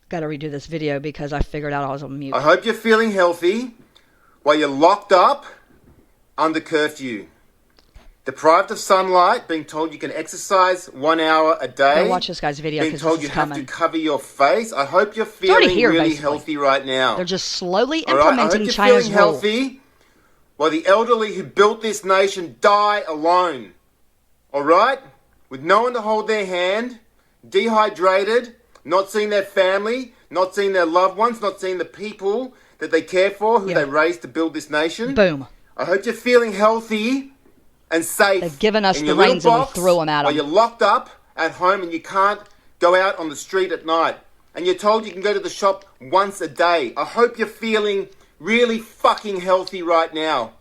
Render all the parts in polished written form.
Got to redo this video because I figured out I was on mute. I hope you're feeling healthy while you're locked up under curfew. Deprived of sunlight, being told you can exercise 1 hour a day. Go watch this guy's video being because told this you is have coming. to cover your face. I hope you're already feeling here, really basically. healthy right now. They're just slowly All right? I hope implementing you're China's feeling rule. healthy while the elderly who built this nation die alone. All right? With no one to hold their hand, dehydrated, not seeing their family, not seeing their loved ones, not seeing the people that they care for, who they raised to build this nation. Boom. I hope you're feeling healthy and safe. They've given us in the your little reins and we box threw them at while them. you're locked up at home and you can't go out on the street at night. And you're told you can go to the shop once a day. I hope you're feeling really fucking healthy right now.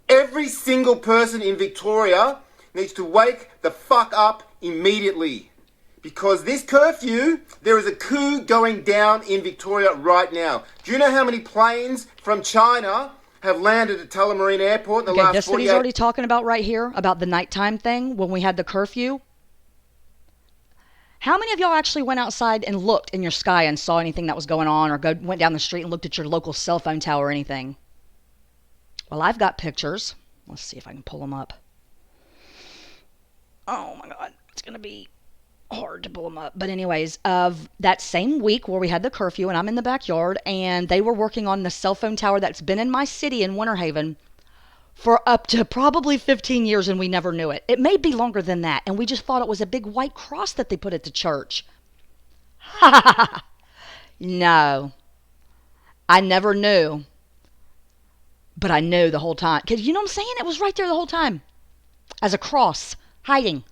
Every single person in Victoria needs to wake the fuck up immediately. Because this curfew, there is a coup going down in Victoria right now. Do you know how many planes from China have landed at Tullamarine Airport in the last This what 48 he's already talking about right here, about the nighttime thing when we had the curfew. How many of y'all actually went outside and looked in your sky and saw anything that was going on, or went down the street and looked at your local cell phone tower or anything? Well, I've got pictures. Let's see if I can pull them up. Oh my God, it's going to be hard to pull them up. But anyways, of that same week where we had the curfew and I'm in the backyard and they were working on the cell phone tower that's been in my city in Winter Haven for up to probably 15 years and we never knew it. It may be longer than that, and we just thought it was a big white cross that they put at the church. No. I never knew. But I knew the whole time. Because you know what I'm saying? It was right there the whole time. As a cross. Hiding.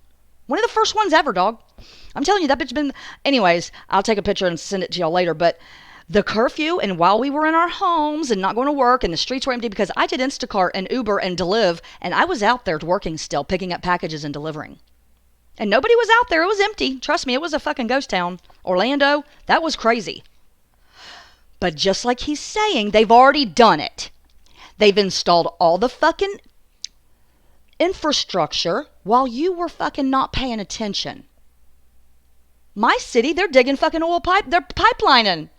One of the first ones ever, dog. I'm telling you, that bitch been... Anyways, I'll take a picture and send it to y'all later, but... The curfew, and while we were in our homes and not going to work and the streets were empty, because I did Instacart and Uber and Deliv, and I was out there working still, picking up packages and delivering. And nobody was out there. It was empty. Trust me, it was a fucking ghost town. Orlando, that was crazy. But just like he's saying, they've already done it. They've installed all the fucking infrastructure while you were fucking not paying attention. My city, they're digging fucking oil pipe. They're pipelining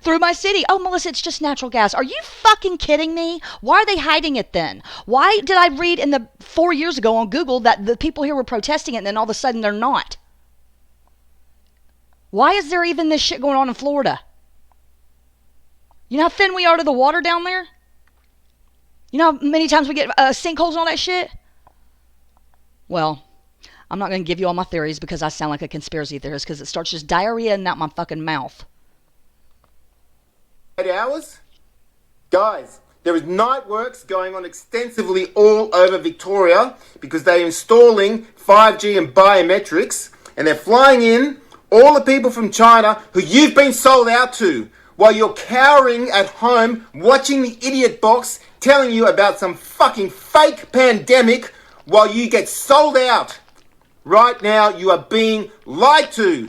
through my city. Oh, Melissa, it's just natural gas. Are you fucking kidding me? Why are they hiding it then? Why did I read in the 4 years ago on Google that the people here were protesting it and then all of a sudden they're not? Why is there even this shit going on in Florida? You know how thin we are to the water down there? You know how many times we get sinkholes and all that shit? Well, I'm not going to give you all my theories because I sound like a conspiracy theorist because it starts just diarrhea out my fucking mouth. 8 hours? Guys, there is night works going on extensively all over Victoria because they're installing 5G and biometrics, and they're flying in all the people from China who you've been sold out to while you're cowering at home watching the idiot box telling you about some fucking fake pandemic while you get sold out. Right now, you are being lied to.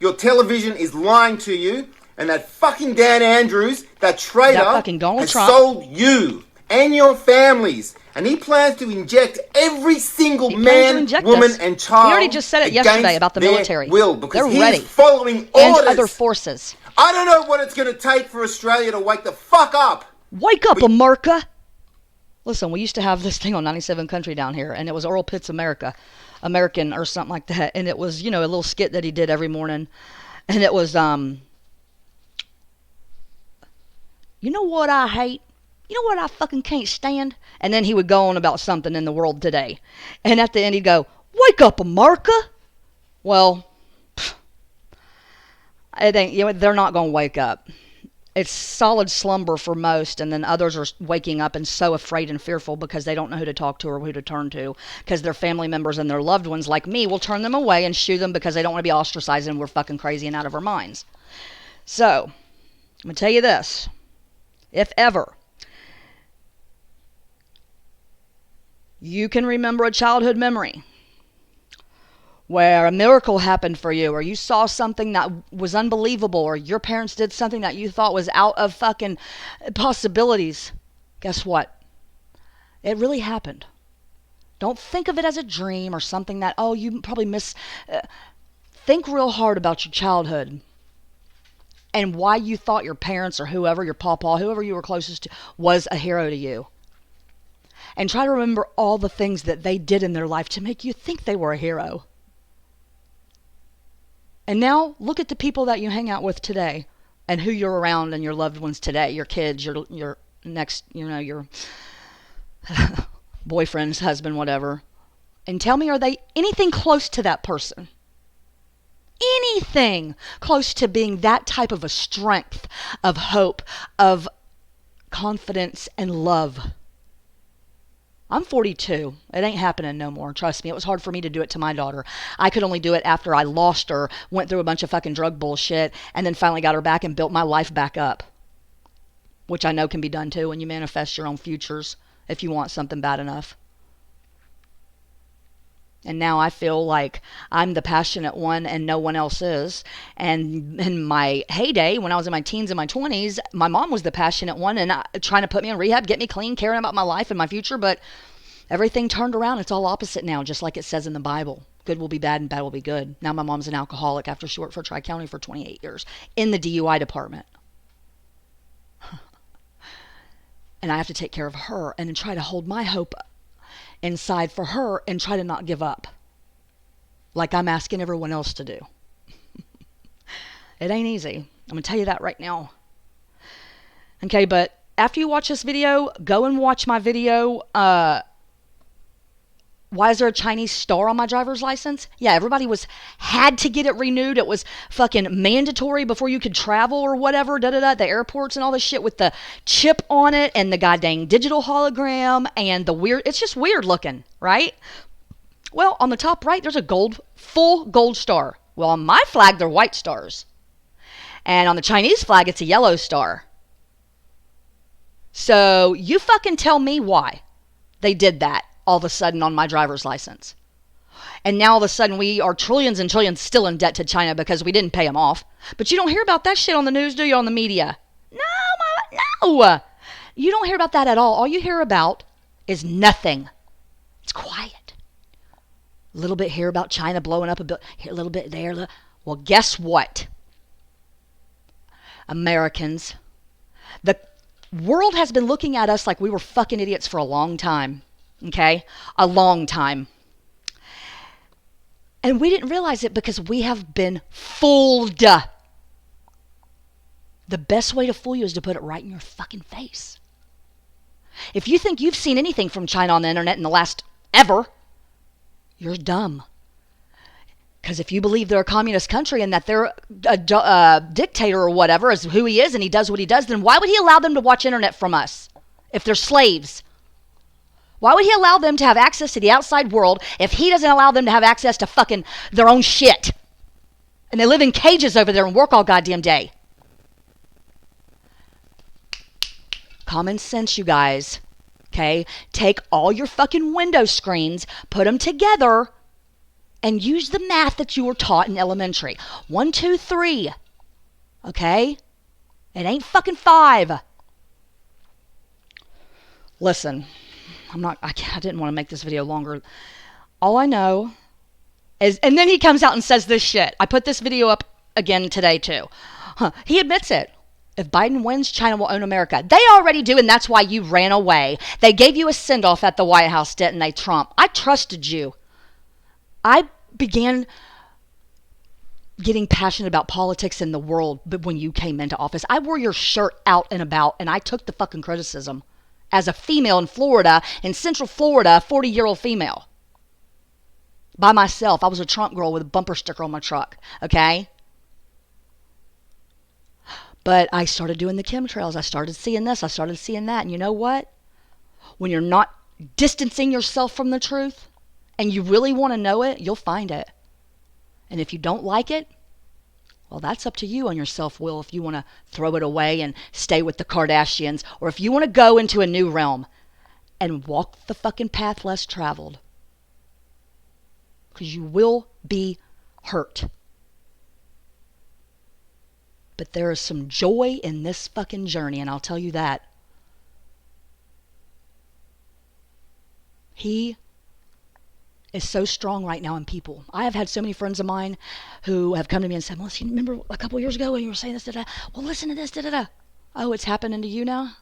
Your television is lying to you, and that fucking Dan Andrews, that traitor, That fucking Donald has Trump. sold you and your families. And he plans to inject every single man, woman, and child. He already just said it yesterday about the military. Will, because they're he's ready. following And orders. other forces. I don't know what it's going to take for Australia to wake the fuck up. Wake up, America! Listen, we used to have this thing on 97 Country down here, and it was Earl Pitts American or something like that, and it was, you know, a little skit that he did every morning, and it was, you know what I hate? You know what I fucking can't stand? And then he would go on about something in the world today, and at the end he'd go, wake up, America! Well, it ain't, you know, they're not gonna wake up. It's solid slumber for most, and then others are waking up and so afraid and fearful because they don't know who to talk to or who to turn to, because their family members and their loved ones, like me, will turn them away and shoo them because they don't want to be ostracized and we're fucking crazy and out of our minds. So, I'm going to tell you this. If ever you can remember a childhood memory where a miracle happened for you, or you saw something that was unbelievable, or your parents did something that you thought was out of fucking possibilities, guess what? It really happened. Don't think of it as a dream or something that, oh, you probably miss. Think real hard about your childhood. and why you thought your parents or whoever, your pawpaw, whoever you were closest to, was a hero to you. And try to remember all the things that they did in their life to make you think they were a hero. And now look at the people that you hang out with today and who you're around and your loved ones today, your kids, your next, your boyfriend's husband, whatever. And tell me, are they anything close to that person? Anything close to being that type of a strength, of hope, of confidence and love? I'm 42. It ain't happening no more. Trust me. It was hard for me to do it to my daughter. I could only do it after I lost her, went through a bunch of fucking drug bullshit, and then finally got her back and built my life back up. Which I know can be done too when you manifest your own futures if you want something bad enough. And now I feel like I'm the passionate one and no one else is. And in my heyday, when I was in my teens and my 20s, my mom was the passionate one and trying to put me in rehab, get me clean, caring about my life and my future. But everything turned around. It's all opposite now, just like it says in the Bible. Good will be bad and bad will be good. Now my mom's an alcoholic after she worked for Tri-County for 28 years in the DUI department. And I have to take care of her and try to hold my hope inside for her and try to not give up like I'm asking everyone else to do. It ain't easy. I'm going to tell you that right now. Okay, but after you watch this video, go and watch my video. Why is there a Chinese star on my driver's license? Yeah, everybody had to get it renewed. It was fucking mandatory before you could travel or whatever, the airports and all this shit with the chip on it and the goddamn digital hologram and the weird, it's just weird looking, right? Well, on the top right, there's a full gold star. Well, on my flag, they're white stars. And on the Chinese flag, it's a yellow star. So you fucking tell me why they did that all of a sudden on my driver's license. And now all of a sudden we are trillions and trillions still in debt to China because we didn't pay them off. But you don't hear about that shit on the news, do you, on the media? No. You don't hear about that at all. All you hear about is nothing. It's quiet. A little bit here about China blowing up a bit, here a little bit there. Well, guess what? Americans, the world has been looking at us like we were fucking idiots for a long time. Okay? A long time. And we didn't realize it because we have been fooled. The best way to fool you is to put it right in your fucking face. If you think you've seen anything from China on the internet in the last ever, you're dumb. Because if you believe they're a communist country and that they're a dictator or whatever is who he is and he does what he does, then why would he allow them to watch internet from us if they're slaves? Why would he allow them to have access to the outside world if he doesn't allow them to have access to fucking their own shit? And they live in cages over there and work all goddamn day. Common sense, you guys. Okay? Take all your fucking window screens, put them together, and use the math that you were taught in elementary. 1, 2, 3. Okay? It ain't fucking 5. Listen. I didn't want to make this video longer. All I know is, and then he comes out and says this shit. I put this video up again today too. He admits it. If Biden wins, China will own America. They already do, and that's why you ran away. They gave you a send-off at the White House, didn't they, Trump? I trusted you. I began getting passionate about politics in the world but when you came into office. I wore your shirt out and about, and I took the fucking criticism. As a female in Florida, in Central Florida, 40-year-old female. By myself. I was a Trump girl with a bumper sticker on my truck. Okay? But I started doing the chemtrails. I started seeing this. I started seeing that. And you know what? When you're not distancing yourself from the truth, and you really want to know it, you'll find it. And if you don't like it, well, that's up to you on your self-will if you want to throw it away and stay with the Kardashians, or if you want to go into a new realm and walk the fucking path less traveled. Because you will be hurt. But there is some joy in this fucking journey, and I'll tell you that. He is so strong right now in people. I have had so many friends of mine who have come to me and said, Melissa, you remember a couple years ago when you were saying this, da-da? Well, listen to this, da-da-da. Oh, it's happening to you now?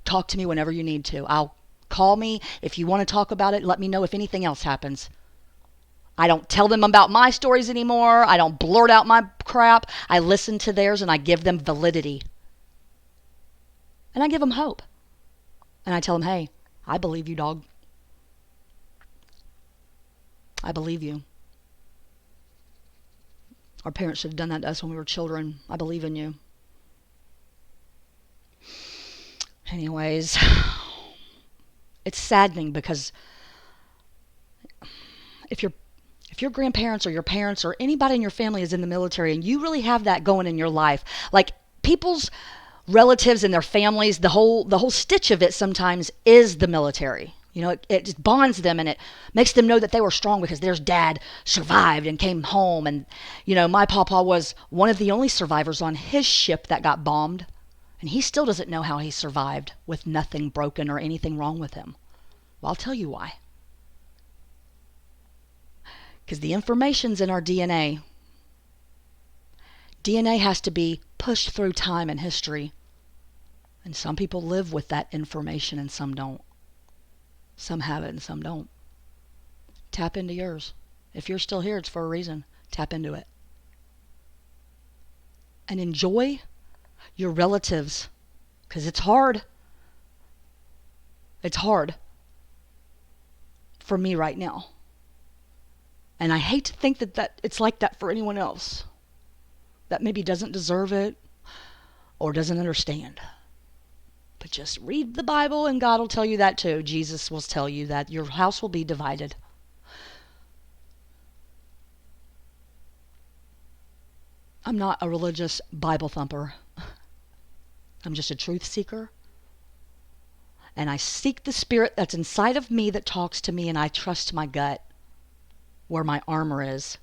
Talk to me whenever you need to. I'll call me. If you want to talk about it, let me know if anything else happens. I don't tell them about my stories anymore. I don't blurt out my crap. I listen to theirs and I give them validity. And I give them hope. And I tell them, hey, I believe you, dog. I believe you. Our parents should have done that to us when we were children. I believe in you. Anyways, it's saddening because if your grandparents or your parents or anybody in your family is in the military and you really have that going in your life, like people's relatives and their families, the whole stitch of it sometimes is the military. You know, it just bonds them and it makes them know that they were strong because their dad survived and came home. And, you know, my papa was one of the only survivors on his ship that got bombed. And he still doesn't know how he survived with nothing broken or anything wrong with him. Well, I'll tell you why. Because the information's in our DNA. DNA has to be pushed through time and history. And some people live with that information and some don't. Some have it and some don't. Tap into yours. If you're still here, it's for a reason. Tap into it. And enjoy your relatives, because it's hard. It's hard for me right now. And I hate to think that it's like that for anyone else that maybe doesn't deserve it or doesn't understand. But just read the Bible and God will tell you that too. Jesus will tell you that your house will be divided. I'm not a religious Bible thumper. I'm just a truth seeker. And I seek the spirit that's inside of me that talks to me, and I trust my gut where my armor is.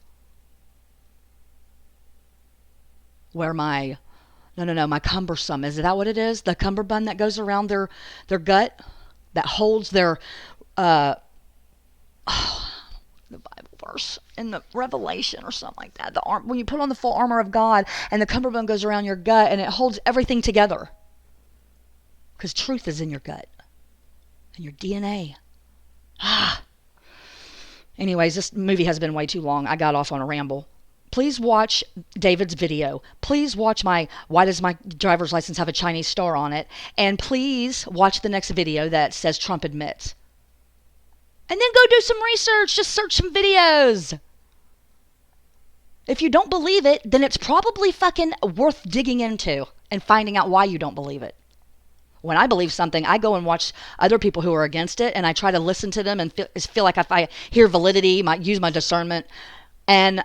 Where my cumbersome, is that what it is? The cummerbund that goes around their gut that holds their the Bible verse in the Revelation or something like that. When you put on the full armor of God and the cummerbund goes around your gut and it holds everything together. Because truth is in your gut and your DNA. Anyways, this movie has been way too long. I got off on a ramble. Please watch David's video. Please watch why does my driver's license have a Chinese star on it? And please watch the next video that says Trump admits. And then go do some research. Just search some videos. If you don't believe it, then it's probably fucking worth digging into and finding out why you don't believe it. When I believe something, I go and watch other people who are against it, and I try to listen to them and feel like if I hear validity, use my discernment, and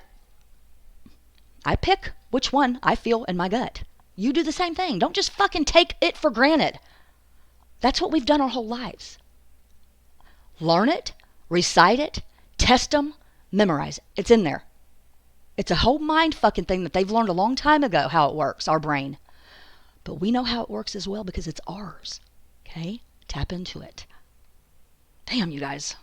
I pick which one I feel in my gut. You do the same thing. Don't just fucking take it for granted. That's what we've done our whole lives. Learn it, recite it, test them, memorize it. It's in there. It's a whole mind fucking thing that they've learned a long time ago how it works, our brain. But we know how it works as well because it's ours. Okay? Tap into it. Damn, you guys.